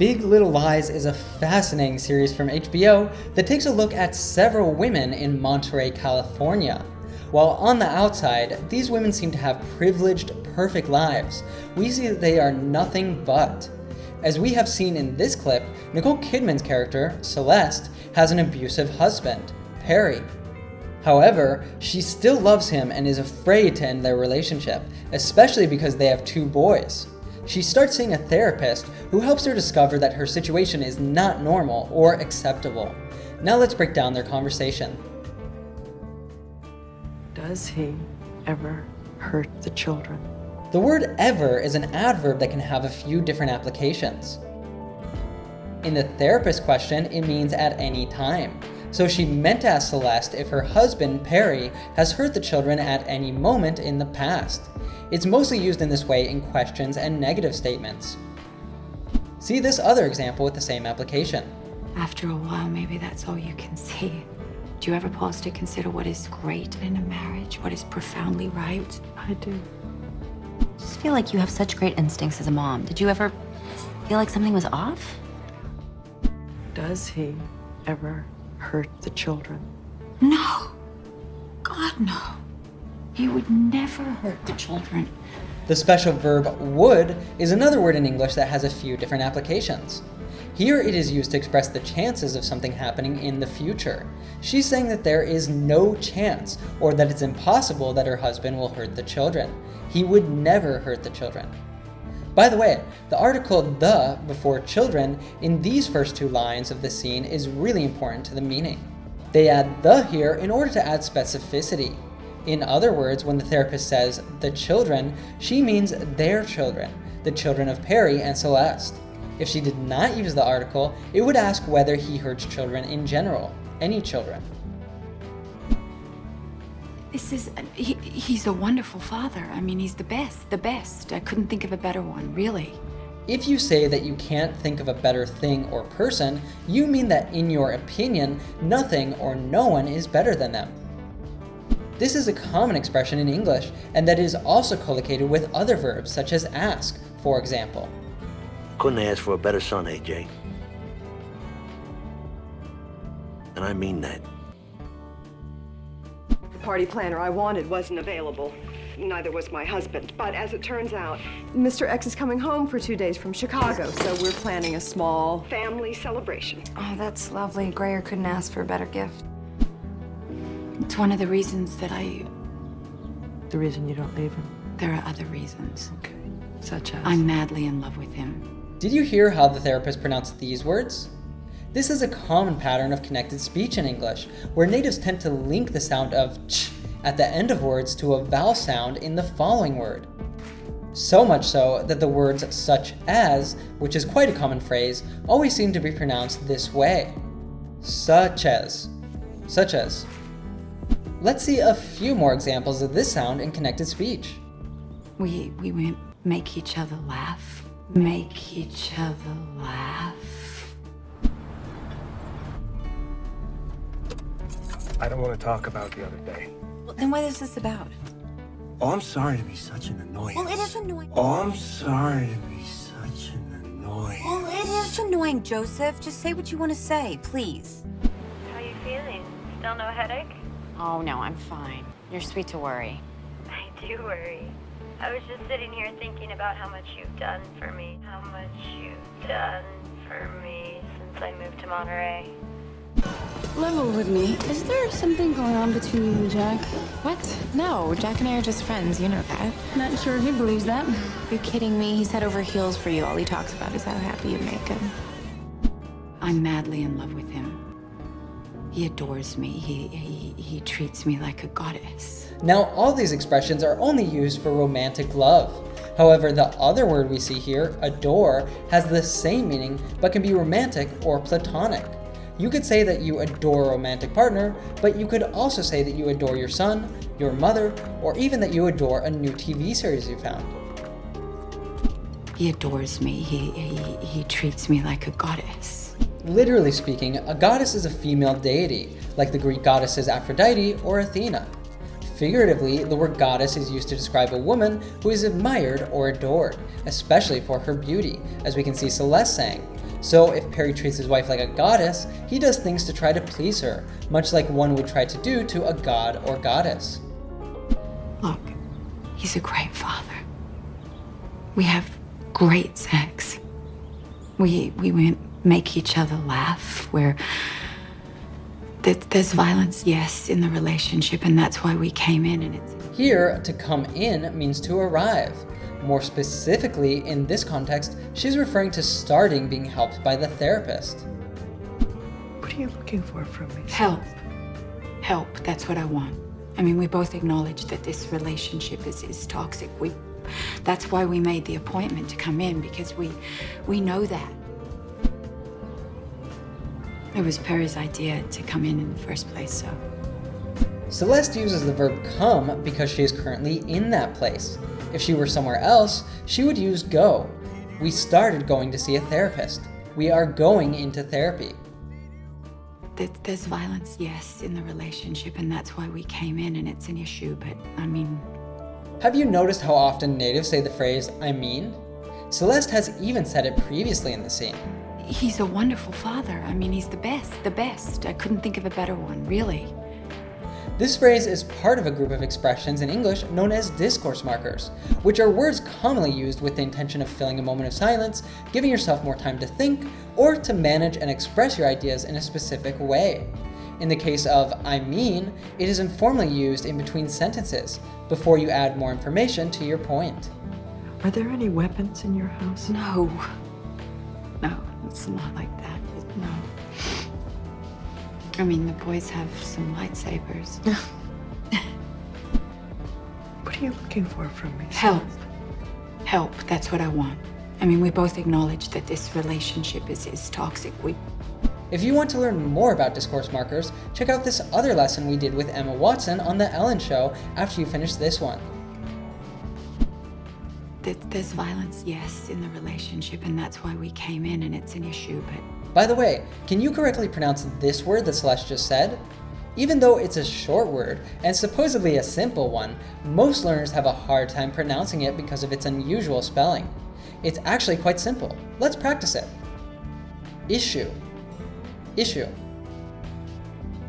Big Little Lies is a fascinating series from HBO that takes a look at several women in Monterey, California. While on the outside, these women seem to have privileged, perfect lives, we see that they are nothing but. As we have seen in this clip, Nicole Kidman's character, Celeste, has an abusive husband, Perry. However, she still loves him and is afraid to end their relationship, especially because they have 2 boys. She starts seeing a therapist who helps her discover that her situation is not normal or acceptable. Now let's break down their conversation. Does he ever hurt the children? The word ever is an adverb that can have a few different applications. In the therapist question, it means at any time. So she meant to ask Celeste if her husband, Perry, has hurt the children at any moment in the past. It's mostly used in this way in questions and negative statements. See this other example with the same application. After a while, maybe that's all you can see. Do you ever pause to consider what is great in a marriage, what is profoundly right? I do. I just feel like you have such great instincts as a mom. Did you ever feel like something was off? Does he ever hurt the children? No. God, no. He would never hurt the children. The special verb would is another word in English that has a few different applications. Here it is used to express the chances of something happening in the future. She's saying that there is no chance, or that it's impossible that her husband will hurt the children. He would never hurt the children. By the way, the article the before children in these first 2 lines of the scene is really important to the meaning. They add the here in order to add specificity. In other words, when the therapist says the children, she means their children, the children of Perry and Celeste. If she did not use the article, it would ask whether he hurts children in general, any children. He's a wonderful father. I mean, he's the best. I couldn't think of a better one, really. If you say that you can't think of a better thing or person, you mean that in your opinion, nothing or no one is better than them. This is a common expression in English, and that is also collocated with other verbs such as ask, for example. Couldn't ask for a better son, AJ. And I mean that. The party planner I wanted wasn't available. Neither was my husband. But as it turns out, Mr. X is coming home for 2 days from Chicago, so we're planning a small family celebration. Oh, that's lovely. Grayer couldn't ask for a better gift. It's one of the reasons that The reason you don't leave him? there are other reasons. Okay. Such as? I'm madly in love with him. Did you hear how the therapist pronounced these words? This is a common pattern of connected speech in English, where natives tend to link the sound of ch at the end of words to a vowel sound in the following word. So much so that the words such as, which is quite a common phrase, always seem to be pronounced this way. Such as. Such as. Let's see a few more examples of this sound in connected speech. We make each other laugh. Make each other laugh. I don't want to talk about the other day. Well, then what is this about? Oh, I'm sorry to be such an annoyance. Well, it is annoying. Oh, I'm sorry to be such an annoyance. Well, it is annoying, Joseph. Just say what you want to say, please. How you feeling? Still no headache? Oh, no, I'm fine. You're sweet to worry. I do worry. I was just sitting here thinking about how much you've done for me. How much you've done for me since I moved to Monterey. Level with me. Is there something going on between you and Jack? What? No, Jack and I are just friends, you know that. Not sure he believes that. You're kidding me? He's head over heels for you. All he talks about is how happy you make him. I'm madly in love with him. He adores me. He treats me like a goddess. Now, all these expressions are only used for romantic love. However, the other word we see here, adore, has the same meaning but can be romantic or platonic. You could say that you adore a romantic partner, but you could also say that you adore your son, your mother, or even that you adore a new TV series you found. He adores me. He treats me like a goddess. Literally speaking, a goddess is a female deity, like the Greek goddesses Aphrodite or Athena. Figuratively, the word goddess is used to describe a woman who is admired or adored, especially for her beauty, as we can see Celeste saying, So if Perry treats his wife like a goddess, he does things to try to please her, much like one would try to do to a god or goddess. Look, he's a great father. We have great sex. We make each other laugh. There's violence, yes, in the relationship, and that's why we came in, and it's... Here, to come in means to arrive. More specifically, in this context, she's referring to starting being helped by the therapist. What are you looking for from me? Help. Help, that's what I want. I mean, we both acknowledge that this relationship is toxic. That's why we made the appointment to come in, because we know that. It was Perry's idea to come in the first place, so... Celeste uses the verb come because she is currently in that place. If she were somewhere else, she would use go. We started going to see a therapist. We are going into therapy. There's violence, yes, in the relationship, and that's why we came in, and it's an issue, but I mean... Have you noticed how often natives say the phrase, I mean? Celeste has even said it previously in the scene. He's a wonderful father. I mean, he's the best. I couldn't think of a better one, really. This phrase is part of a group of expressions in English known as discourse markers, which are words commonly used with the intention of filling a moment of silence, giving yourself more time to think, or to manage and express your ideas in a specific way. In the case of I mean, it is informally used in between sentences, before you add more information to your point. Are there any weapons in your house? No, it's not like that. No. I mean, the boys have some lightsabers. What are you looking for from me? Help. Help, that's what I want. I mean, we both acknowledge that this relationship is toxic. If you want to learn more about discourse markers, check out this other lesson we did with Emma Watson on The Ellen Show after you finish this one. There's violence, yes, in the relationship, and that's why we came in, and it's an issue, but... By the way, can you correctly pronounce this word that Celeste just said? Even though it's a short word, and supposedly a simple one, most learners have a hard time pronouncing it because of its unusual spelling. It's actually quite simple. Let's practice it. Issue. Issue.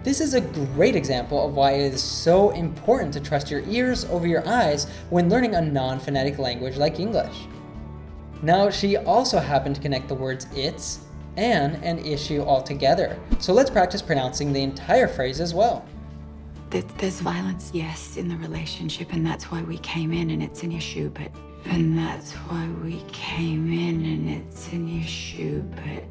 This is a great example of why it is so important to trust your ears over your eyes when learning a non-phonetic language like English. Now, she also happened to connect the words it's and issue all together, so let's practice pronouncing the entire phrase as well. There's violence, yes, in the relationship, and that's why we came in, and it's an issue, but... And that's why we came in, and it's an issue, but...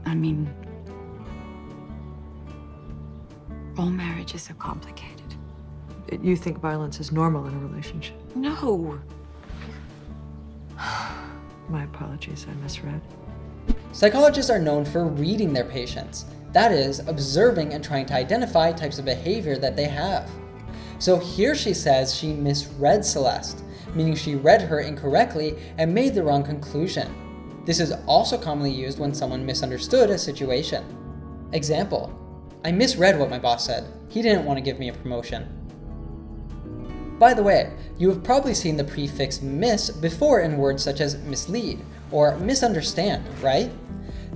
I mean, all marriages are complicated. You think violence is normal in a relationship? No. My apologies, I misread. Psychologists are known for reading their patients. That is, observing and trying to identify types of behavior that they have. So here she says she misread Celeste, meaning she read her incorrectly and made the wrong conclusion. This is also commonly used when someone misunderstood a situation. Example, I misread what my boss said. He didn't want to give me a promotion. By the way, you have probably seen the prefix mis before in words such as mislead or misunderstand, right?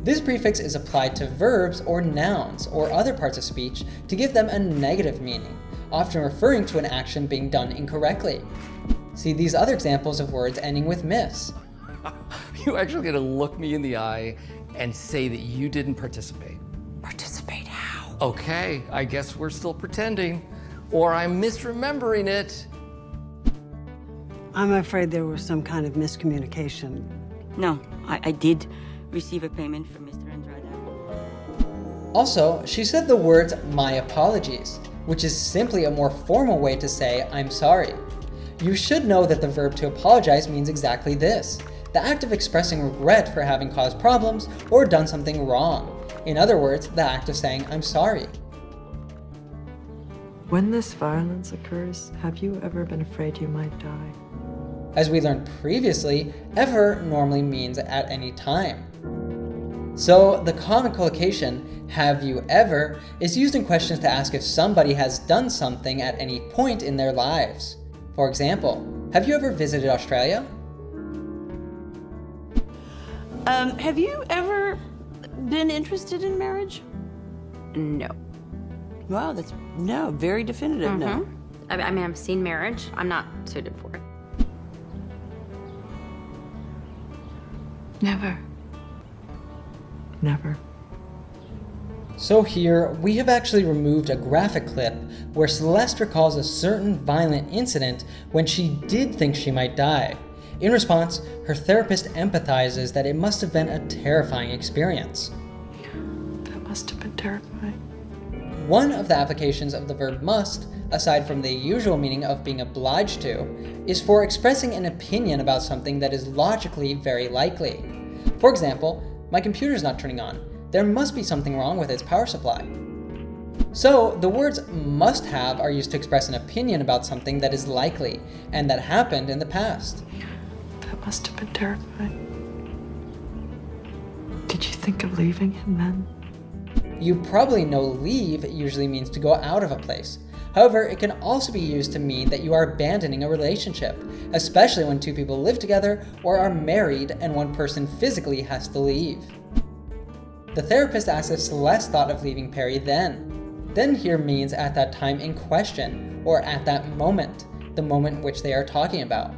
This prefix is applied to verbs or nouns or other parts of speech to give them a negative meaning, often referring to an action being done incorrectly. See these other examples of words ending with mis. You actually gonna look me in the eye and say that you didn't participate? Participate how? Okay, I guess we're still pretending, or I'm misremembering it. I'm afraid there was some kind of miscommunication. No, I did receive a payment from Mr. Andrade. Also, she said the words my apologies, which is simply a more formal way to say I'm sorry. You should know that the verb to apologize means exactly this. The act of expressing regret for having caused problems or done something wrong. In other words, the act of saying, I'm sorry. When this violence occurs, have you ever been afraid you might die? As we learned previously, ever normally means at any time. So the common collocation, have you ever, is used in questions to ask if somebody has done something at any point in their lives. For example, Have you ever visited Australia? Have you ever been interested in marriage? No. Wow, that's no, very definitive no. I mean, I've seen marriage. I'm not suited for it. Never. Never. So here, we have actually removed a graphic clip where Celeste recalls a certain violent incident when she did think she might die. In response, her therapist empathizes that it must have been a terrifying experience. That must have been terrifying. One of the applications of the verb must, aside from the usual meaning of being obliged to, is for expressing an opinion about something that is logically very likely. For example, my computer's not turning on. There must be something wrong with its power supply. So, the words must have are used to express an opinion about something that is likely, and that happened in the past. That must have been terrifying. Did you think of leaving him then? You probably know leave usually means to go out of a place. However, it can also be used to mean that you are abandoning a relationship, especially when two people live together or are married and one person physically has to leave. The therapist asks if Celeste thought of leaving Perry then. Then here means at that time in question, or at that moment, the moment which they are talking about.